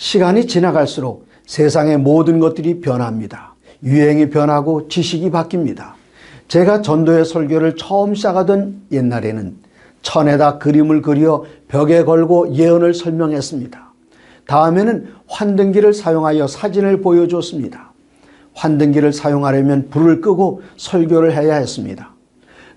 시간이 지나갈수록 세상의 모든 것들이 변합니다. 유행이 변하고 지식이 바뀝니다. 제가 전도의 설교를 처음 시작하던 옛날에는 천에다 그림을 그려 벽에 걸고 예언을 설명했습니다. 다음에는 환등기를 사용하여 사진을 보여주었습니다. 환등기를 사용하려면 불을 끄고 설교를 해야 했습니다.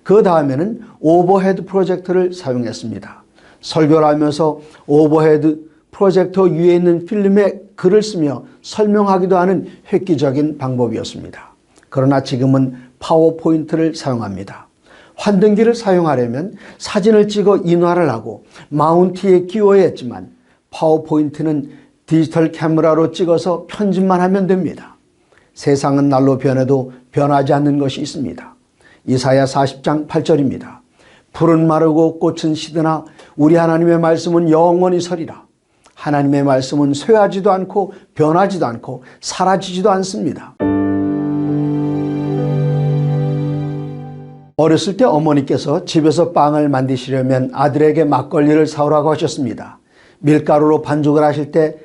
그 다음에는 오버헤드 프로젝터를 사용했습니다. 설교를 하면서 오버헤드 프로젝터 위에 있는 필름에 글을 쓰며 설명하기도 하는 획기적인 방법이었습니다. 그러나 지금은 파워포인트를 사용합니다. 환등기를 사용하려면 사진을 찍어 인화를 하고 마운트에 끼워야 했지만 파워포인트는 디지털 카메라로 찍어서 편집만 하면 됩니다. 세상은 날로 변해도 변하지 않는 것이 있습니다. 이사야 40장 8절입니다. 풀은 마르고 꽃은 시드나 우리 하나님의 말씀은 영원히 서리라. 하나님의 말씀은 쇠하지도 않고 변하지도 않고 사라지지도 않습니다. 어렸을 때 어머니께서 집에서 빵을 만드시려면 아들에게 막걸리를 사오라고 하셨습니다. 밀가루로 반죽을 하실 때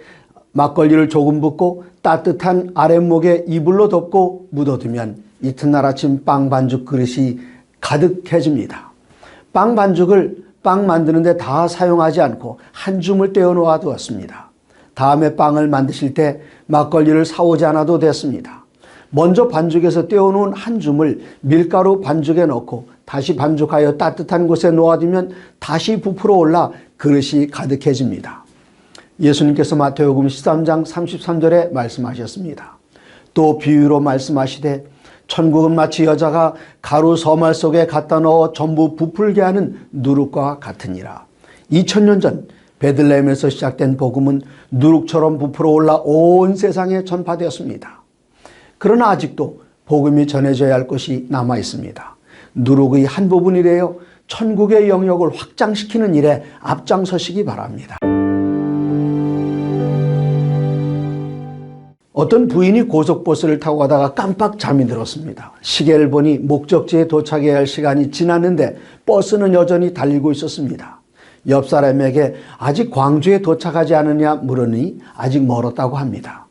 막걸리를 조금 붓고 따뜻한 아랫목에 이불로 덮고 묻어두면 이튿날 아침 빵 반죽 그릇이 가득해집니다. 빵 반죽을 빵 만드는데 다 사용하지 않고 한 줌을 떼어 놓아 두었습니다. 다음에 빵을 만드실 때 막걸리를 사오지 않아도 됐습니다. 먼저 반죽에서 떼어 놓은 한 줌을 밀가루 반죽에 넣고 다시 반죽하여 따뜻한 곳에 놓아두면 다시 부풀어 올라 그릇이 가득해집니다. 예수님께서 마태복음 13장 33절에 말씀하셨습니다. 또 비유로 말씀하시되 천국은 마치 여자가 가루 서말 속에 갖다 넣어 전부 부풀게 하는 누룩과 같으니라. 2000년 전 베들레헴에서 시작된 복음은 누룩처럼 부풀어 올라 온 세상에 전파되었습니다. 그러나 아직도 복음이 전해져야 할 것이 남아 있습니다. 누룩의 한 부분이 되어 천국의 영역을 확장시키는 일에 앞장서시기 바랍니다. 어떤 부인이 고속버스를 타고 가다가 깜빡 잠이 들었습니다. 시계를 보니 목적지에 도착해야 할 시간이 지났는데 버스는 여전히 달리고 있었습니다. 옆 사람에게 아직 광주에 도착하지 않느냐 물으니 아직 멀었다고 합니다.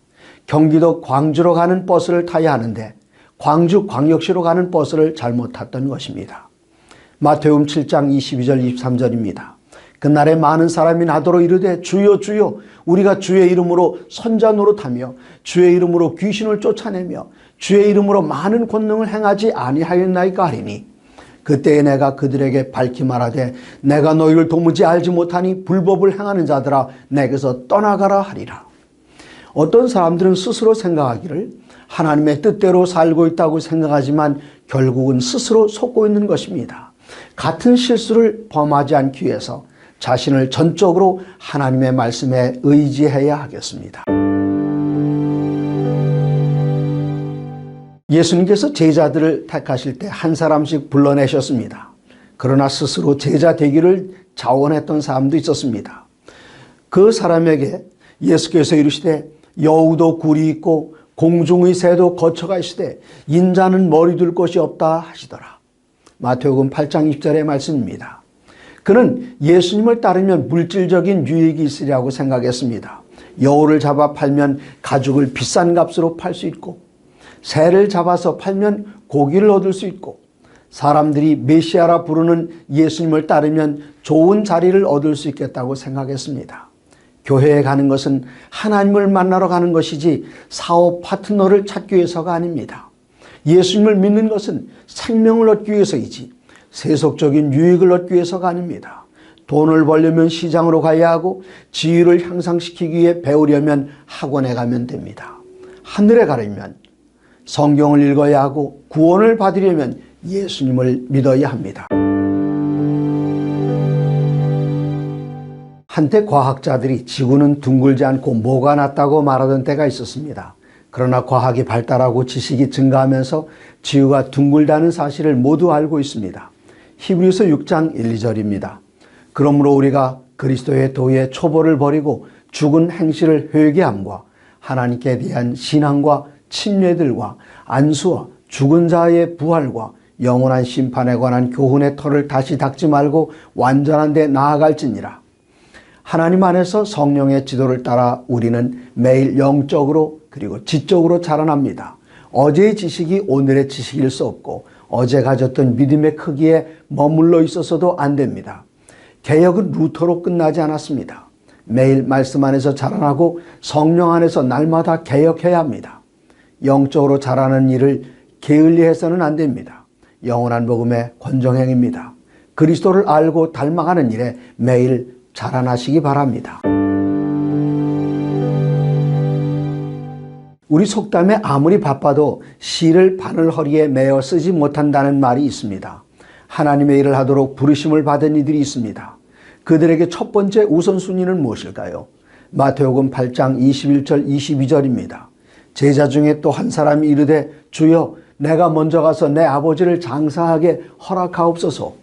경기도 광주로 가는 버스를 타야 하는데 광주 광역시로 가는 버스를 잘못 탔던 것입니다. 마태복음 7장 22절 23절입니다. 그날에 많은 사람이 나더러 이르되 주여 주여 우리가 주의 이름으로 선자 노릇하며 주의 이름으로 귀신을 쫓아내며 주의 이름으로 많은 권능을 행하지 아니하였나이까 하리니 그때에 내가 그들에게 밝히 말하되 내가 너희를 도무지 알지 못하니 불법을 행하는 자들아 내게서 떠나가라 하리라. 어떤 사람들은 스스로 생각하기를 하나님의 뜻대로 살고 있다고 생각하지만 결국은 스스로 속고 있는 것입니다. 같은 실수를 범하지 않기 위해서 자신을 전적으로 하나님의 말씀에 의지해야 하겠습니다. 예수님께서 제자들을 택하실 때 한 사람씩 불러내셨습니다. 그러나 스스로 제자 되기를 자원했던 사람도 있었습니다. 그 사람에게 예수께서 이르시되 여우도 굴이 있고 공중의 새도 거처가 있으되 인자는 머리 둘 곳이 없다 하시더라. 마태복음 8장 20절의 말씀입니다. 그는 예수님을 따르면 물질적인 유익이 있으리라고 생각했습니다. 여우를 잡아 팔면 가죽을 비싼 값으로 팔 수 있고 새를 잡아서 팔면 고기를 얻을 수 있고 사람들이 메시아라 부르는 예수님을 따르면 좋은 자리를 얻을 수 있겠다고 생각했습니다. 교회에 가는 것은 하나님을 만나러 가는 것이지 사업 파트너를 찾기 위해서가 아닙니다. 예수님을 믿는 것은 생명을 얻기 위해서이지 세속적인 유익을 얻기 위해서가 아닙니다. 돈을 벌려면 시장으로 가야 하고 지위를 향상시키기 위해 배우려면 학원에 가면 됩니다. 하늘에 가려면 성경을 읽어야 하고 구원을 받으려면 예수님을 믿어야 합니다. 한때 과학자들이 지구는 둥글지 않고 모가 났다고 말하던 때가 있었습니다. 그러나 과학이 발달하고 지식이 증가하면서 지구가 둥글다는 사실을 모두 알고 있습니다. 히브리서 6장 1, 2절입니다. 그러므로 우리가 그리스도의 도의 초보를 버리고 죽은 행실을 회개함과 하나님께 대한 신앙과 침례들과 안수와 죽은 자의 부활과 영원한 심판에 관한 교훈의 털을 다시 닦지 말고 완전한 데 나아갈지니라. 하나님 안에서 성령의 지도를 따라 우리는 매일 영적으로 그리고 지적으로 자라납니다. 어제의 지식이 오늘의 지식일 수 없고 어제 가졌던 믿음의 크기에 머물러 있어서도 안 됩니다. 개혁은 루터로 끝나지 않았습니다. 매일 말씀 안에서 자라나고 성령 안에서 날마다 개혁해야 합니다. 영적으로 자라는 일을 게을리해서는 안 됩니다. 영원한 복음의 권정행입니다. 그리스도를 알고 닮아가는 일에 매일 자라나시기 바랍니다. 우리 속담에 아무리 바빠도 실을 바늘 허리에 매어 쓰지 못한다는 말이 있습니다. 하나님의 일을 하도록 부르심을 받은 이들이 있습니다. 그들에게 첫 번째 우선순위는 무엇일까요? 마태복음 8장 21절 22절입니다. 제자 중에 또 한 사람이 이르되 주여 내가 먼저 가서 내 아버지를 장사하게 허락하옵소서.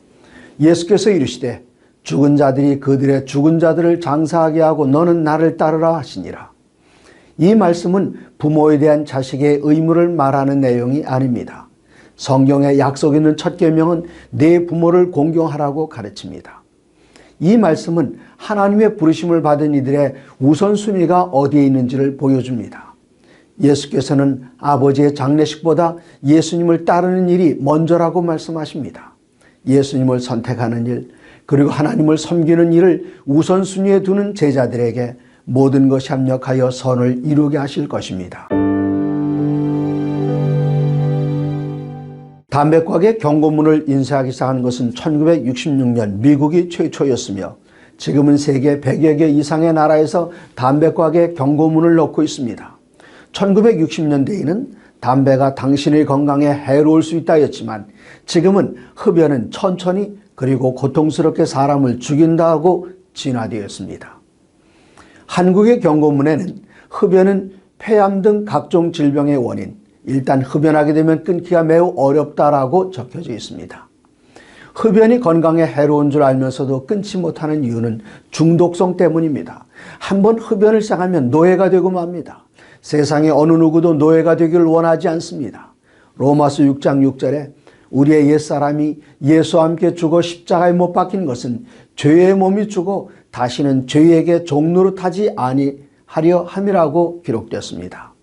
예수께서 이르시되 죽은 자들이 그들의 죽은 자들을 장사하게 하고 너는 나를 따르라 하시니라. 이 말씀은 부모에 대한 자식의 의무를 말하는 내용이 아닙니다. 성경에 약속 있는 첫 계명은 내 부모를 공경하라고 가르칩니다. 이 말씀은 하나님의 부르심을 받은 이들의 우선순위가 어디에 있는지를 보여줍니다. 예수께서는 아버지의 장례식보다 예수님을 따르는 일이 먼저라고 말씀하십니다. 예수님을 선택하는 일, 그리고 하나님을 섬기는 일을 우선순위에 두는 제자들에게 모든 것이 합력하여 선을 이루게 하실 것입니다. 담배과학의 경고문을 인쇄하기 시작한 것은 1966년 미국이 최초였으며 지금은 세계 100여 개 이상의 나라에서 담배과학의 경고문을 넣고 있습니다. 1960년대에는 담배가 당신의 건강에 해로울 수 있다 했지만 지금은 흡연은 천천히 그리고 고통스럽게 사람을 죽인다고 진화되었습니다. 한국의 경고문에는 흡연은 폐암 등 각종 질병의 원인, 일단 흡연하게 되면 끊기가 매우 어렵다라고 적혀져 있습니다. 흡연이 건강에 해로운 줄 알면서도 끊지 못하는 이유는 중독성 때문입니다. 한번 흡연을 시작하면 노예가 되고 맙니다. 세상의 어느 누구도 노예가 되기를 원하지 않습니다. 로마서 6장 6절에 우리의 옛사람이 예수와 함께 죽어 십자가에 못 박힌 것은 죄의 몸이 죽어 다시는 죄에게 종노릇하지 아니하려 함이라고 기록되었습니다.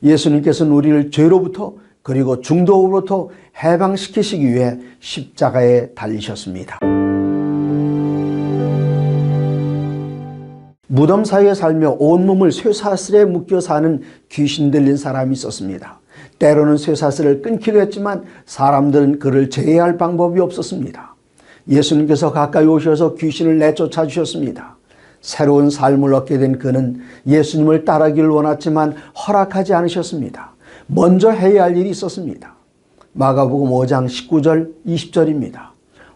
예수님께서는 우리를 죄로부터 그리고 중독으로부터 해방시키시기 위해 십자가에 달리셨습니다. 무덤 사이에 살며 온몸을 쇠사슬에 묶여 사는 귀신 들린 사람이 있었습니다. 때로는 쇠사슬을 끊기려 했지만 사람들은 그를 제어할 방법이 없었습니다. 예수님께서 가까이 오셔서 귀신을 내쫓아 주셨습니다. 새로운 삶을 얻게 된 그는 예수님을 따르기를 원했지만 허락하지 않으셨습니다. 먼저 해야 할 일이 있었습니다. 마가복음 5장 19절 20절입니다.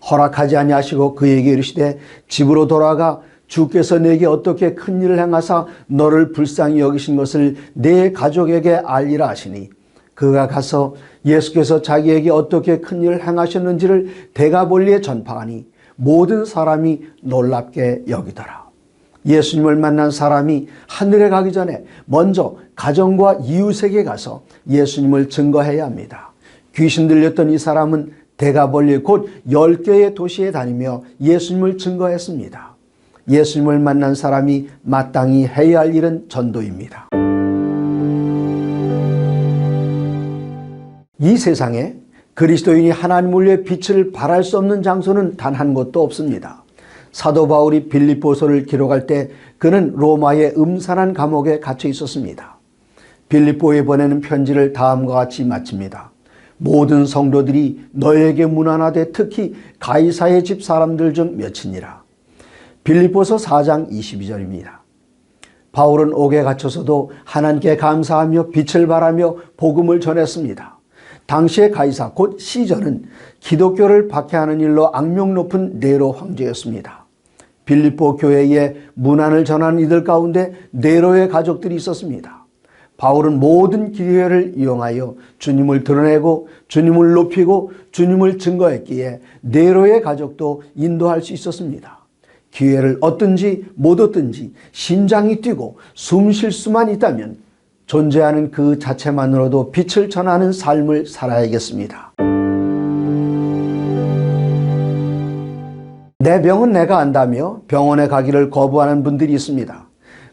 허락하지 아니하시고 그에게 이르시되 집으로 돌아가 주께서 내게 어떻게 큰 일을 행하사 너를 불쌍히 여기신 것을 내 가족에게 알리라 하시니 그가 가서 예수께서 자기에게 어떻게 큰 일을 행하셨는지를 대가볼리에 전파하니 모든 사람이 놀랍게 여기더라. 예수님을 만난 사람이 하늘에 가기 전에 먼저 가정과 이웃에게 가서 예수님을 증거해야 합니다. 귀신 들렸던 이 사람은 대가볼리 곧 10개의 도시에 다니며 예수님을 증거했습니다. 예수님을 만난 사람이 마땅히 해야 할 일은 전도입니다. 이 세상에 그리스도인이 하나님을 위해 빛을 발할 수 없는 장소는 단 한 곳도 없습니다. 사도 바울이 빌립보서를 기록할 때 그는 로마의 음산한 감옥에 갇혀 있었습니다. 빌립보에 보내는 편지를 다음과 같이 마칩니다. 모든 성도들이 너에게 문안하되 특히 가이사의 집 사람들 중 몇이니라. 빌립보서 4장 22절입니다. 바울은 옥에 갇혀서도 하나님께 감사하며 빛을 발하며 복음을 전했습니다. 당시의 가이사 곧 시저는 기독교를 박해하는 일로 악명 높은 네로 황제였습니다. 빌립보 교회에 문안을 전하는 이들 가운데 네로의 가족들이 있었습니다. 바울은 모든 기회를 이용하여 주님을 드러내고 주님을 높이고 주님을 증거했기에 네로의 가족도 인도할 수 있었습니다. 기회를 얻든지 못 얻든지 심장이 뛰고 숨 쉴 수만 있다면 존재하는 그 자체만으로도 빛을 전하는 삶을 살아야겠습니다. 내 내 병은 내가 안다며 병원에 가기를 거부하는 분들이 있습니다.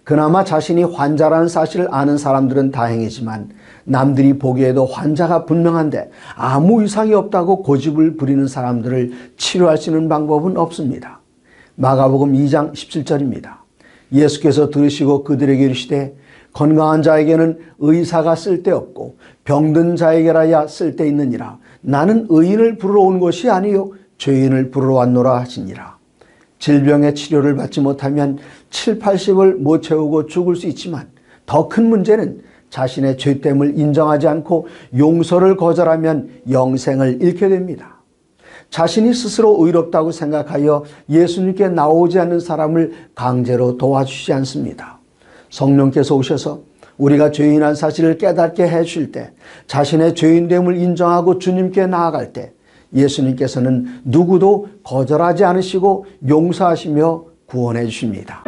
그나마 자신이 환자라는 사실을 아는 사람들은 다행이지만 남들이 보기에도 환자가 분명한데 아무 이상이 없다고 고집을 부리는 사람들을 치료할 수 있는 방법은 없습니다. 마가복음 2장 17절입니다. 예수께서 들으시고 그들에게 이르시되 건강한 자에게는 의사가 쓸데없고 병든 자에게라야 쓸데있느니라. 나는 의인을 부르러 온 것이 아니요 죄인을 부르러 왔노라 하시니라. 질병의 치료를 받지 못하면 7, 80을 못 채우고 죽을 수 있지만 더 큰 문제는 자신의 죄됨을 인정하지 않고 용서를 거절하면 영생을 잃게 됩니다. 자신이 스스로 의롭다고 생각하여 예수님께 나오지 않는 사람을 강제로 도와주시지 않습니다. 성령께서 오셔서 우리가 죄인한 사실을 깨닫게 해주실 때, 자신의 죄인됨을 인정하고 주님께 나아갈 때 예수님께서는 누구도 거절하지 않으시고 용서하시며 구원해 주십니다.